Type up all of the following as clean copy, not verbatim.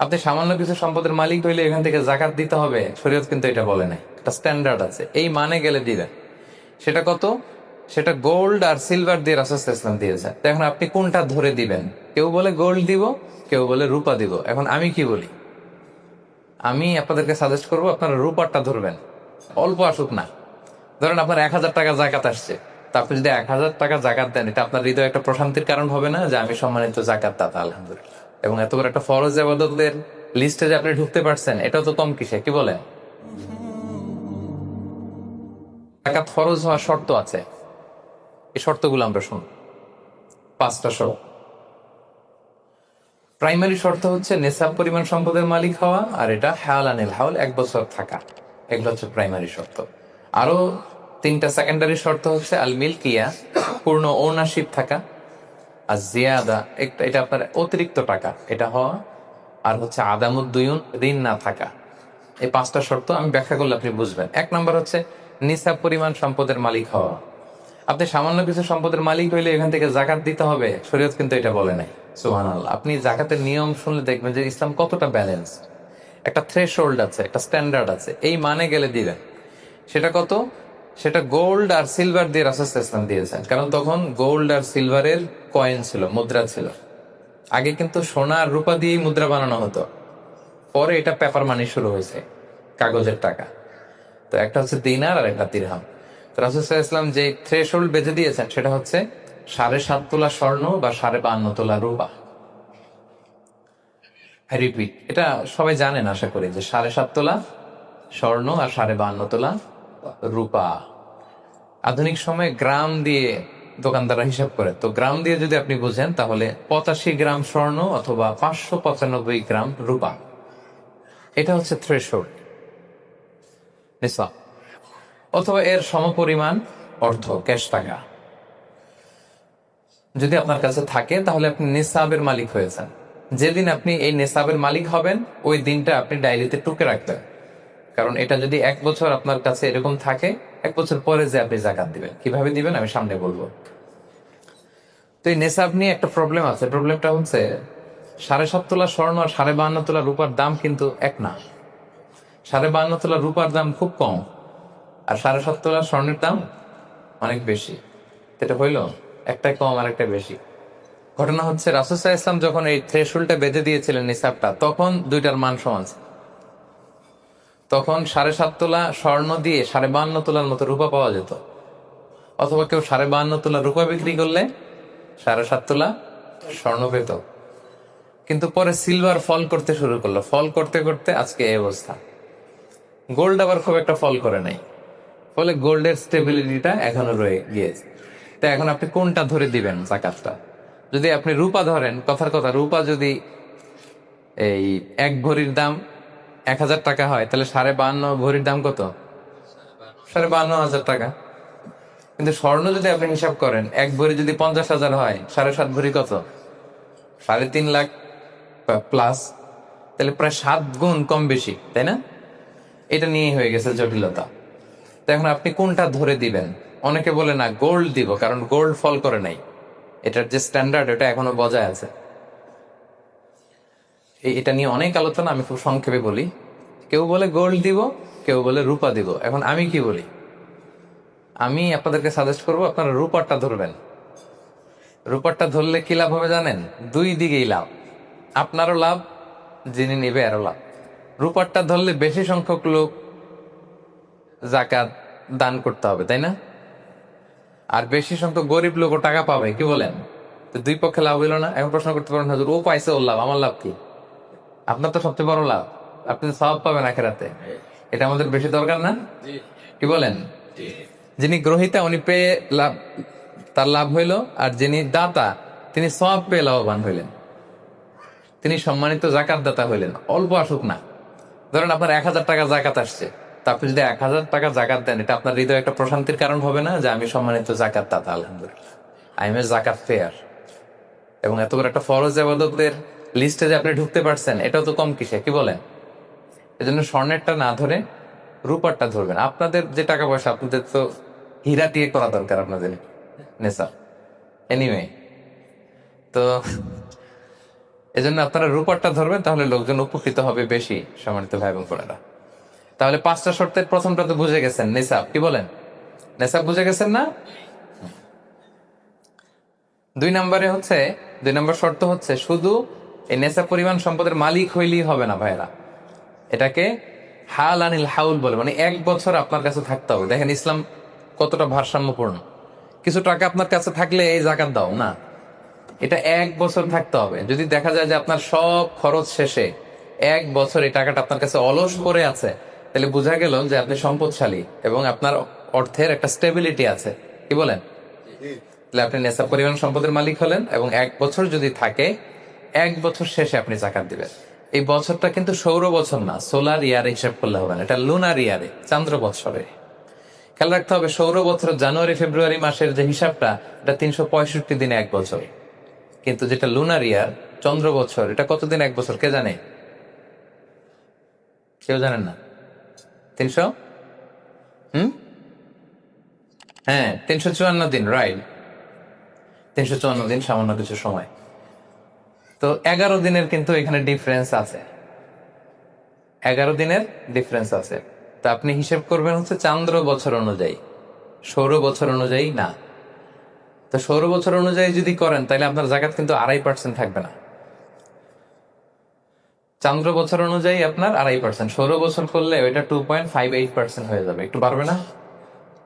আপনি সামান্য কিছু সম্পদের মালিক হইলে এখান থেকে জাকাত দিতে হবে, শরীয়ত কিন্তু এটা বলে নাই। একটা স্ট্যান্ডার্ড আছে, এই মানে গেলে দিবেন। সেটা কত? সেটা গোল্ড আর সিলভার দিয়ে রাসূল সাল্লাল্লাহু আলাইহি ওয়াসাল্লাম দিয়েছেন। তো এখন আপনি কোনটা ধরে দিবেন? কেউ বলে গোল্ড দিব, কেউ বলে রূপা দিব। এখন আমি কি বলি? আমি আপনাদেরকে সাজেস্ট করবো আপনারা রূপারটা ধরবেন। অল্প আসুক না। ধরেন আপনার 1,000 টাকা জাকাত আসছে, তা আপনি যদি 1,000 টাকা জাকাত দেন, এটা আপনার হৃদয়ে একটা প্রশান্তির কারণ হবে না যে আমি সম্মানিত জাকাত দাতা, আলহামদুলিল্লাহ। এবং এত বড় একটা ফরজ ইবাদতের লিস্টে যে আপনি ঢুকতে পারছেন, এটাও তো কম কিসে, কি বলেন? জাকাত ফরজ হওয়ার শর্ত আছে, এই শর্তগুলো আমরা শুন। 5টা শর্ত। প্রাইমারি শর্ত হচ্ছে নেশাব পরিমাণ সম্পদের মালিক হওয়া, আর এটা হাওলানিল হাওল, 1 বছর থাকা। এগুলো হচ্ছে প্রাইমারি শর্ত। আরো 3টা সেকেন্ডারি শর্ত হচ্ছে আল মিলকিয়া, পূর্ণ ওনারশিপ থাকা। আর জিয়াদা, এটা আপনার অতিরিক্ত টাকা এটা হওয়া। আর হচ্ছে আদামুদ্দুয়ুন, ঋণ না থাকা। এই 5টা শর্ত আমি ব্যাখ্যা করলে আপনি বুঝবেন। 1 নম্বর হচ্ছে নিসাব পরিমাণ সম্পদের মালিক হওয়া। আপনি সামান্য কিছু সম্পদের মালিক হইলে এখান থেকে জাকাত দিতে হবে, শরীয়ত কিন্তু এটা বলে নাই। সুবহানাল্লাহ। আপনি জাকাতের নিয়ম শুনলে দেখবেন যে ইসলাম কতটা ব্যালেন্স। একটা থ্রেশহোল্ড আছে, একটা স্ট্যান্ডার্ড আছে, এই মানে গেলে দিবেন। সেটা কত? সেটা গোল্ড আর সিলভার দিয়ে রাসূল সাল্লাল্লাহু আলাইহি ওয়াসাল্লাম দিয়েছেন। কারণ তখন গোল্ড আর সিলভারের কয়েন ছিল, মুদ্রা ছিল। আগে কিন্তু সোনা আর রূপা দিয়েই মুদ্রা বানানো হতো। পরে এটা পেপার মানি শুরু হয়েছে, কাগজের টাকা। তো একটা হচ্ছে দিনার আর একটা দিরহাম। তো রাসূল সাল্লাল্লাহু আলাইহি ওয়াসাল্লাম যে থ্রেশহোল্ড বেঁধে দিয়েছেন, সেটা হচ্ছে 7.5 তোলা স্বর্ণ বা 52.5 তোলা রূপা। রিপিট, এটা সবাই জানেন আশা করি, যে 7.5 তোলা স্বর্ণ আর 52.5 তোলা রূপা। আধুনিক সময়ে গ্রাম দিয়ে দোকানদাররা হিসাব করে, তো গ্রাম দিয়ে যদি আপনি বুঝেন তাহলে 85 গ্রাম স্বর্ণ অথবা 595 গ্রাম রূপা, এটা হচ্ছে থ্রেশহোল্ড নিসাব। অথবা এর সমপরিমাণ অর্থ, ক্যাশ টাকা যদি আপনার কাছে থাকে, তাহলে আপনি নিসাবের মালিক হয়েছেন। যেদিন আপনি এই নিসাবের মালিক হবেন, ওই দিনটা আপনি ডায়েরিতে টুকে রাখবেন। কারণ এটা যদি 1 বছর আপনার কাছে এরকম থাকে, 1 বছর পরে যে আপনি জাকাত দিবেন, কিভাবে দিবেন আমি সামনে বলবো। তো এই নেশাব নিয়ে একটা প্রবলেম আছে। প্রবলেমটা হচ্ছে 7.5 তোলা স্বর্ণ আর 52.5 তোলা রূপার দাম কিন্তু এক না। 52.5 তোলা রূপার দাম খুব কম, আর 7.5 তোলা স্বর্ণের দাম অনেক বেশি। এটা হইল একটাই কম আর একটা বেশি। ঘটনা হচ্ছে রাসূল সাল্লাল্লাহু আলাইহি ওয়াসাল্লাম যখন এই থ্রেশহোল্ডটা বেঁধে দিয়েছিলেন নিসাবটা, তখন দুইটার মান সমান ছিল। তখন 7.5 তোলা স্বর্ণ দিয়ে 52.5 তোলার মতো রূপা পাওয়া যেত। অথবা কেউ 52.5 তোলা রূপা বিক্রি করলে 7.5 তোলা স্বর্ণ পেত। কিন্তু পরে সিলভার ফল করতে শুরু করলো, ফল করতে করতে আজকে এই অবস্থা। গোল্ড আবার খুব একটা ফল করে নাই, ফলে গোল্ডের স্টেবিলিটিটা এখনো রয়ে গিয়েছে। তো এখন আপনি কোনটা ধরে দিবেন জাকাতটা? যদি আপনি রূপা ধরেন, কথার কথা, রূপা যদি এই 1 ভরির দাম 1,000 টাকা হয়, তাহলে 52.5 ভরির দাম কত? 52,500 টাকা। কিন্তু স্বর্ণ যদি আপনি হিসাব করেন, 1 ভরি যদি 50,000 হয়, 7.5 ভরি কত? 3.5 লাখ প্লাস। তাহলে প্রায় 7 গুণ কম বেশি, তাই না? এটা নিয়ে হয়ে গেছে জটিলতা। তো এখন আপনি কোনটা ধরে দিবেন? অনেকে বলে না গোল্ড দিব, কারণ গোল্ড ফল করে নাই, এটার যে স্ট্যান্ডার্ড এটা এখনো বজায় আছে। এটা নিয়ে অনেক আলোচনা, আমি খুব সংক্ষেপে বলি। কেউ বলে গোল্ড দিব, কেউ বলে রূপা দিব। এখন আমি কি বলি? আমি আপনাদেরকে সাজেস্ট করবো আপনারা রূপারটা ধরবেন। রূপারটা ধরলে কি লাভ হবে জানেন? দুই দিকেই লাভ। আপনারও লাভ, যিনি নিবে আরো লাভ। রূপারটা ধরলে বেশি সংখ্যক লোক জাকাত দান করতে হবে, তাই না? আর বেশি সংখ্যক গরিব লোকও টাকা পাবে, কি বলেন? তো দুই পক্ষে লাভ হইল না। এখন প্রশ্ন করতে পারেন, হুজুর ও পাইছে, ওর লাভ, আমার লাভ কি? আপনার তো সবচেয়ে বড় লাভ, আপনি সওয়াব পাবেন আখেরাতে। এটা আমাদের বেশি দরকার না? কি বলেন? যিনি গ্রহিতা উনি পেয়ে লাভ, তার লাভ হইল। আর যিনি দাতা, তিনি সওয়াব পেয়ে লাভবান হইলেন, তিনি সম্মানিত জাকাত দাতা হইলেন। অল্প আসুক না। ধরেন আপনার 1,000 টাকা জাকাত আসছে, তা আপনি যদি 1,000 টাকা জাকাত দেন, এটা আপনার হৃদয়ে একটা প্রশান্তির কারণ হবে না যে আমি সম্মানিত জাকাত দাতা, আলহামদুলিল্লাহ, আই এম এ জাকাত পেয়ার। এবং এত বড় একটা ফরজ ইবাদতের লিস্টে যে আপনি ঢুকতে পারছেন, এটাও তো কম কিসে, কি বলেন? এজন্য স্বর্ণেরটা না ধরে রূপারটা ধরবেন। আপনাদের যে টাকা পয়সা, আপনাদের তো হীরা দিয়ে করা দরকার আপনাদের নেশা। এনিওয়ে, তো এজন্য আপনারা রূপারটা ধরবেন, তাহলে লোকজন উপকৃত হবে বেশি, সম্মানিত ভাই এবং বোনেরা। তাহলে 5টা শর্তের প্রথমটা তো বুঝে গেছেন, নিসাব। কি বলেন? নিসাব বুঝে গেছেন না? 2 নম্বর শর্ত হচ্ছে শুধু এই নেশাব পরিমাণ সম্পদের মালিক হইলেই হবে না ভাইরা, এটাকে হাল আনিল হাউল বলে, মানে 1 বছর আপনার কাছে থাকতে হবে। দেখেন ইসলাম কতটা ভারসাম্যপূর্ণ। কিছু টাকা আপনার কাছে থাকলে এই জাকাত দাও না, এটা 1 বছর থাকতে হবে। যদি দেখা যায় যে আপনার সব খরচ শেষে 1 বছর এই টাকাটা আপনার কাছে অলস পড়ে আছে, তাহলে বোঝা গেল যে আপনি সম্পদশালী এবং আপনার অর্থের একটা স্টেবিলিটি আছে। কি বলেন? তাহলে আপনি নেশাব পরিমাণ সম্পদের মালিক হলেন, এবং 1 বছর যদি থাকে, 1 বছর শেষে আপনি জাকাত দিবেন। এই বছরটা কিন্তু সৌর বছর না, সোলার ইয়ারে হিসাব করলে হবে না, এটা লুনার ইয়ারে, চান্দ্র বছরে। খেয়াল রাখতে হবে, সৌর বছর জানুয়ারি ফেব্রুয়ারি মাসের যে হিসাবটা, এটা 365 দিনে 1 বছর। কিন্তু যেটা লুনার ইয়ার, চন্দ্র বছর, এটা কতদিন 1 বছর কে জানে? কেউ জানেন না? 300 হ্যাঁ 354 দিন, রাইট। 354 দিন, সামান্য কিছু সময়। তো 11 দিনের কিন্তু এখানে ডিফারেন্স আছে, 11 দিনের ডিফারেন্স আছে। তো আপনি হিসেব করবেন হচ্ছে চান্দ্র বছর অনুযায়ী, সৌর বছর অনুযায়ী না। তো সৌর বছর অনুযায়ী যদি করেন, তাহলে আপনার জাকাত কিন্তু 2.5% থাকবে না। চান্দ্র বছর অনুযায়ী আপনার 2.5%, সৌর বছর করলে ওইটা 2.58% হয়ে যাবে। একটু বাড়বে না?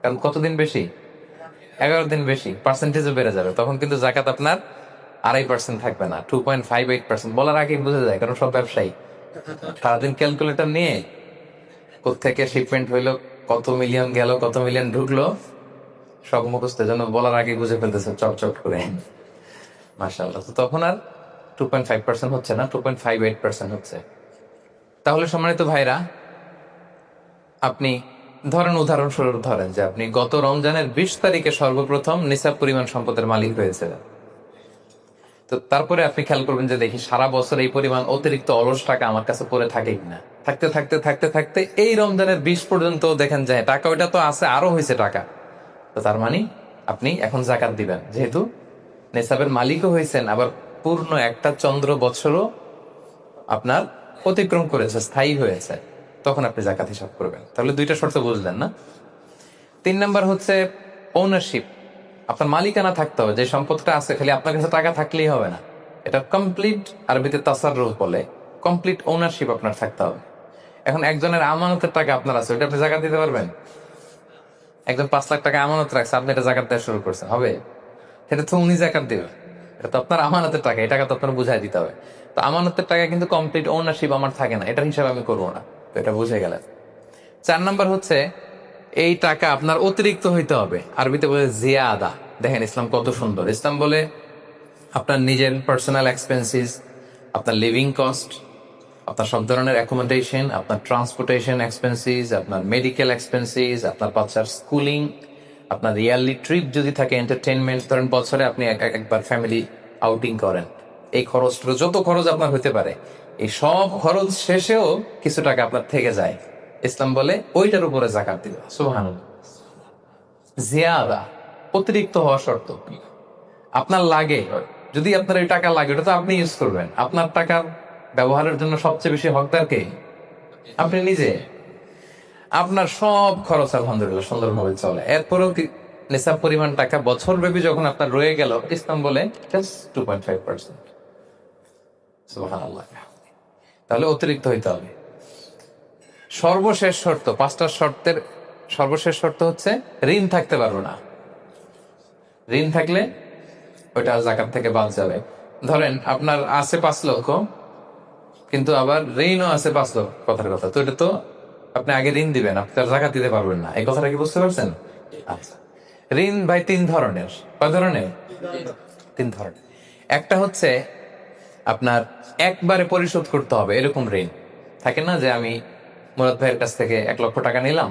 কারণ কতদিন বেশি? 11 দিন বেশি, পার্সেন্টেজও বেড়ে যাবে। তখন কিন্তু জাকাত আপনার 2.5% থাকবে না, 2.58%। বলার আগেই বুঝে যায়, কারণ সব ব্যবসায়ী সারাদিন ক্যালকুলেটর নিয়ে কোত্থেকে শিপমেন্ট হইলো, কত মিলিয়ন গেল, কত মিলিয়ন ঢুকলো, সব মুখস্থ, যেন বলার আগে বুঝে ফেলতেছে চট করে। মাশাআল্লাহ। তো তখন আর 2.5% হচ্ছে না, 2.58% হচ্ছে। তাহলে সম্মানিত ভাইরা, আপনি ধরেন, উদাহরণস্বরূপ ধরেন যে আপনি গত রমজানের 20 তারিখে সর্বপ্রথম নিসাব পরিমাণ সম্পদের মালিক হয়েছিলেন। তো তারপরে আপনি খেয়াল করবেন যে দেখি সারা বছর এই পরিমাণ অতিরিক্ত অলস টাকা আমার কাছে পড়ে থাকে কিনা। থাকতে থাকতে থাকতে থাকতে এই রমজানের 20 পর্যন্ত দেখেন যায় টাকা ওইটা তো আছে, আরো হয়েছে টাকা। তো তার মানে আপনি এখন জাকাত দিবেন, যেহেতু নেসাবের মালিকও হয়েছেন, আবার পূর্ণ একটা চন্দ্র বছরও আপনার অতিক্রম করেছে, স্থায়ী হয়েছে, তখন আপনি জাকাত হিসাব করবেন। তাহলে 2টা শর্ত বুঝলেন না? 3 নাম্বার হচ্ছে ওনারশিপ। আপনার মালিকানা থাকতে হবে, যে সম্পদটা আছে খালি আপনার কাছে টাকা থাকলেই হবে না, এটা কমপ্লিট, আরবিতে তাসাররুফ বলে, কমপ্লিট ওনারশিপ আপনার থাকতে হবে। এখন একজনের আমানতের টাকা আপনার আছে, ওটা আপনি জাকাত দিতে পারবেন? একজন 5 লাখ টাকা আমানত রাখছে, আপনি এটা জাকাত দেওয়া শুরু করছেন, হবে? সেটা তো উনি জাকাত দেবে, এটা তো আপনার আমানতের টাকা, এই টাকা তো আপনার বুঝাই দিতে হবে। তো আমানতের টাকা কিন্তু কমপ্লিট ওনারশিপ আমার থাকে না, এটার হিসাব আমি করবো না। তো এটা বুঝে গেলেন। 4 নাম্বার হচ্ছে এই টাকা আপনার অতিরিক্ত হইতে হবে, আরবিতে বলে জিয়াদা। দেখেন ইসলাম কত সুন্দর। ইসলাম বলে আপনার নিজের পার্সোনাল এক্সপেন্সিস, আপনার লিভিং কস্ট, আপনার সব ধরনের অ্যাকোমোডেশন, আপনার ট্রান্সপোর্টেশন এক্সপেন্সিস, আপনার মেডিকেল এক্সপেন্সিস, আপনার বাচ্চার স্কুলিং, আপনার ইয়ারলি ট্রিপ যদি থাকে, এন্টারটেনমেন্ট, ধরেন বছরে আপনি একবার ফ্যামিলি আউটিং করেন, এই খরচটা, যত খরচ আপনার হতে পারে, এই সব খরচ শেষেও কিছু টাকা আপনার থেকে যায়, ইসলাম বলে ওইটার উপরে জাকাত দিবে। সুবহানাল্লাহ। জিয়াদা, অতিরিক্ত হওয়া শর্ত। আপনার লাগে, যদি আপনার এই টাকা লাগে, ওটা তো আপনি ইউজ করবেন। আপনার টাকার ব্যবহারের জন্য সবচেয়ে বেশি হকদার কে? আপনি নিজে। আপনার সব খরচ আলহামদুলিল্লাহ সুন্দরভাবে চলে, এরপরেও নিসাব পরিমাণ টাকা বছর ব্যাপী যখন আপনার রয়ে গেল, ইসলাম বলে জাস্ট 2.5%। সুবহানাল্লাহ। তাহলে অতিরিক্ত হইতে হবে। সর্বশেষ শর্ত, 5টা শর্তের সর্বশেষ শর্ত হচ্ছে ঋণ থাকতে পারবে না। ঋণ থাকলে ওইটা জাকাত থেকে বাদ যাবে। ধরেন আপনার আছে 5 লক্ষ, কিন্তু আবার ঋণও আছে 5 লক্ষ, কথার কথা। তো এটা তো আপনি আগে ঋণ দিবেন, আপনি তার জাকাত দিতে পারবেন না, এই কথাটা কি বুঝতে পারছেন? আচ্ছা, ঋণ ভাই 3 ধরনের। কয় ধরনের? 3 ধরনের। একটা হচ্ছে আপনার একবারে পরিশোধ করতে হবে, এরকম ঋণ থাকে না, যে আমি মুরাদ ভাইয়ের কাছ থেকে 1 লক্ষ টাকা নিলাম,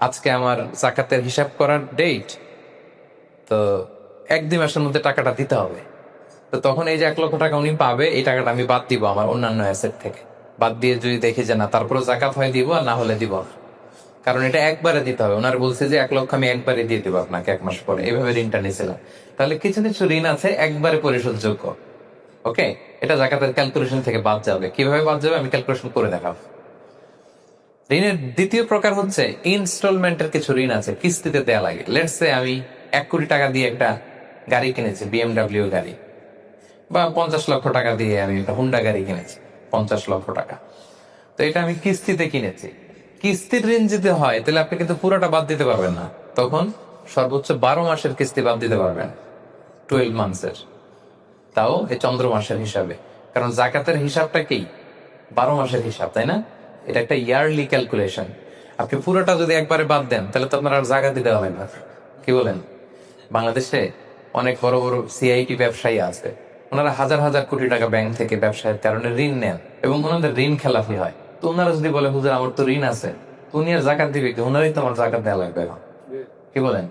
আজকে আমার জাকাতের হিসাব করার ডেট, তো 1-2 মাসের মধ্যে টাকাটা দিতে হবে। তো তখন এই যে 1 লক্ষ টাকা উনি পাবে, এই টাকাটা আমি বাদ দিব আমার অন্যান্য অ্যাসেট থেকে। বাদ দিয়ে যদি দেখি যে না, তারপরে জাকাত হয় দিব, আর না হলে দিব না, কারণ এটা একবারে দিতে হবে। ওনার বলছে যে 1 লক্ষ আমি একবারে দিয়ে দিব আপনাকে 1 মাস পরে, এইভাবে ঋণটা নিয়েছিলাম। তাহলে কিছু কিছু ঋণ আছে একবারে পরিশোধযোগ্য, ওকে, এটা জাকাতের ক্যালকুলেশন থেকে বাদ যাবে। কিভাবে বাদ যাবে আমি ক্যালকুলেশন করে দেখাবো। ঋণের দ্বিতীয় প্রকার হচ্ছে ইনস্টলমেন্টের কিছু ঋণ আছে, কিস্তিতে দেয়া লাগে। লেটস সে আমি 1 কোটি টাকা দিয়ে একটা গাড়ি কিনেছি, BMW গাড়ি, বা 50 লক্ষ টাকা দিয়ে আমি একটা হুন্ডা গাড়ি কিনেছি, 50 লক্ষ টাকা। তো এটা আমি কিস্তিতে কিনেছি। কিস্তির ঋণ যদি হয় তাহলে আপনি কিন্তু পুরোটা বাদ দিতে পারবেন না, তখন সর্বোচ্চ 12 মাসের কিস্তি বাদ দিতে পারবেন, 12 মান্থসের, তাও এই চন্দ্র মাসের হিসাবে। কারণ জাকাতের হিসাবটা কি 12 মাসের হিসাব, তাই না? এটা একটা ইয়ারলি ক্যালকুলেশন। আপনি পুরোটা যদি একবারে বাদ দেন তাহলে তো আপনার আর জাকাত দিতে হবে না। কি বলেন? বাংলাদেশে অনেক বড় বড় সিআইটি ব্যবসায়ী আছে, ওনারা হাজার হাজার কোটি টাকা ব্যাংক থেকে ব্যবসায়ের কারণে ঋণ নেন এবং ওনাদের ঋণ খেলাফি হয়। তো ওনারা যদি বলে হুজুর আমার তো ঋণ আছে, তো উনি আর জাকাত দিবে কি? ওনারই তো আমার জাকাত দেওয়া লাগবে এখন। কি বলেন?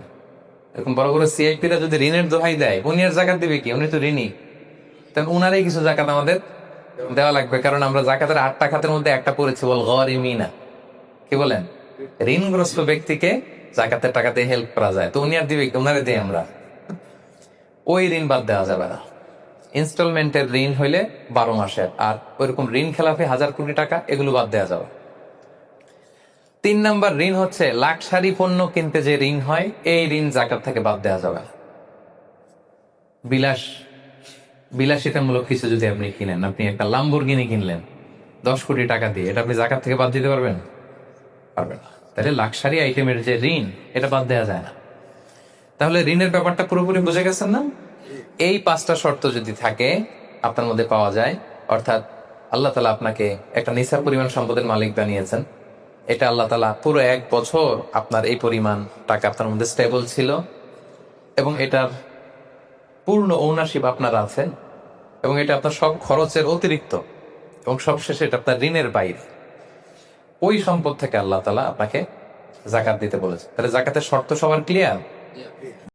এরকম বড় বড় সিআইপিরা যদি ঋণের দোহাই দেয়, উনি আর জাকাত দিবে কি? উনি তো ঋণী। তাহলে উনারই কিছু জাকাত আমাদের দেওয়া লাগবে, কারণ আমরা জাকাতের 8টা খাতের মধ্যে একটা পড়েছি, বল গরিমিনা। কি বলেন? ঋণগ্রস্ত ব্যক্তিকে জাকাতের টাকা দিয়ে হেল্প করা যায়, তো উনি আর দিবে কি? উনারে দিই আমরা। ওই ঋণ বাদ দেওয়া যাবে না। ইনস্টলমেন্টের ঋণ হইলে 12 মাসের, আর ওইরকম ঋণ খেলাফি 1000 কোটি টাকা, এগুলো বাদ দেওয়া যাবে। 3 নাম্বার ঋণ হচ্ছে লাক্সারি পণ্য কিনতে যে ঋণ হয়, এই ঋণ জাকাত থেকে বাদ দেওয়া যাবে না। বিলাসিতামূলক কিছু যদি আপনি কিনেন, আপনি একটা লাম্বরগিনি কিনলেন 10 কোটি টাকা দিয়ে, এটা আপনি জাকাত থেকে বাদ দিতে পারবেন? পারবেন না। তাহলে লাক্সারি আইটেমের যে ঋণ, এটা বাদ দেওয়া যায় না। তাহলে ঋণের ব্যাপারটা পুরোপুরি বুঝে গেছেন না? এই 5টা শর্ত যদি থাকে আপনার মধ্যে পাওয়া যায়, অর্থাৎ আল্লাহ তালা আপনাকে একটা নিসাব পরিমাণ সম্পদের মালিক বানিয়েছেন, এটা আল্লাহ তালা পুরো 1 বছর আপনার এই পরিমাণ টাকা আপনার মধ্যে স্টেবল ছিল, এবং এটার পূর্ণ ওনারশিপ আপনার আছে, এবং এটা আপনার সব খরচের অতিরিক্ত, এবং সবশেষে এটা আপনার ঋণের বাইরে। ওই সম্পদ থেকে আল্লাহ তালা আপনাকে জাকাত দিতে বলেছে। তাহলে জাকাতের শর্ত সবার ক্লিয়ার?